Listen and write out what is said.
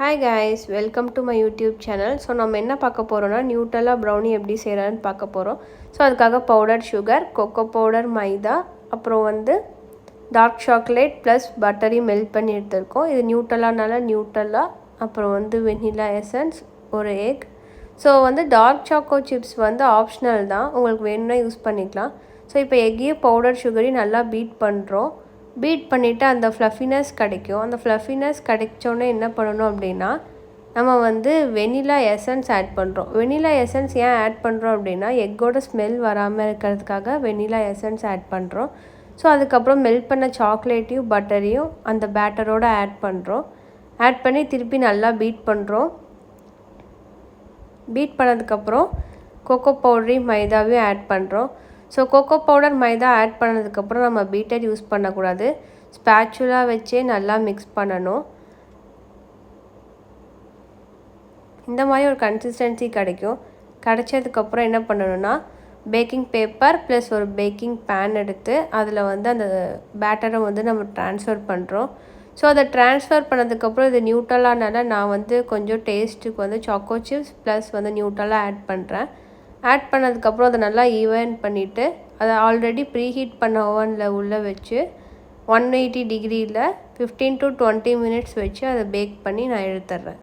Hi guys, welcome to my YouTube channel. So நம்ம என்ன பார்க்க போகிறோம்னா நியூட்டலா ப்ரௌனி எப்படி செய்கிறதுன்னு பார்க்க போகிறோம். ஸோ அதுக்காக powder sugar, cocoa powder, maida, அப்புறம் டார்க் சாக்லேட் ப்ளஸ் பட்டரையும் மெல்ட் பண்ணி எடுத்துருக்கோம். இது நியூட்டலானால நியூட்டலா, அப்புறம் வெனிலா எசன்ஸ், ஒரு egg. So dark choco chips optional தான், உங்களுக்கு வேணும்னா யூஸ் பண்ணிக்கலாம். ஸோ இப்போ எக்கையும் பவுடர் சுகரையும் நல்லா பீட் பண்ணுறோம். பீட் பண்ணிவிட்டு அந்த ஃப்ளஃபினஸ் கிடைக்கும். அந்த ஃப்ளஃபினஸ் கிடைச்சோன்னே என்ன பண்ணணும் அப்படின்னா, நம்ம வெனிலா எசன்ஸ் ஆட் பண்ணுறோம். வெனிலா எசன்ஸ் ஏன் ஆட் பண்ணுறோம் அப்படின்னா, எக்கோட ஸ்மெல் வராமல் இருக்கிறதுக்காக வெனிலா எசன்ஸ் ஆட் பண்ணுறோம். ஸோ அதுக்கப்புறம் மெல்ட் பண்ண சாக்லேட்டையும் பட்டரையும் அந்த பேட்டரோடு ஆட் பண்ணுறோம். ஆட் பண்ணி திருப்பி நல்லா பீட் பண்ணுறோம். பீட் பண்ணதுக்கப்புறம் கொக்கோ பவுடரையும் மைதாவையும் ஆட் பண்ணுறோம். ஸோ கொக்கோ பவுடர், மைதா ஆட் பண்ணதுக்கப்புறம் நம்ம பீட்டர் யூஸ் பண்ணக்கூடாது. ஸ்பேச்சுலா வச்சே நல்லா மிக்ஸ் பண்ணணும். இந்த மாதிரி ஒரு கன்சிஸ்டன்சி கிடைக்கும். கிடைச்சதுக்கப்புறம் என்ன பண்ணணும்னா, பேக்கிங் பேப்பர் ப்ளஸ் ஒரு பேக்கிங் பேன் எடுத்து அதில் அந்த பேட்டரை நம்ம ட்ரான்ஸ்ஃபர் பண்ணுறோம். ஸோ அதை ட்ரான்ஸ்ஃபர் பண்ணதுக்கப்புறம் இது நியூட்டலானால நான் கொஞ்சம் டேஸ்ட்டுக்கு சாக்கோ சிப்ஸ் ப்ளஸ் நியூட்டலா ஆட் பண்ணுறேன். ஆட் பண்ணதுக்கப்புறம் அதை நல்லா ஈவன் பண்ணிவிட்டு அதை ஆல்ரெடி ப்ரீஹீட் பண்ண ஓவனில் உள்ளே வச்சு 180 டிகிரியில் 15 to 20 மினிட்ஸ் வச்சு அதை பேக் பண்ணி நான் எடுத்துட்றேன்.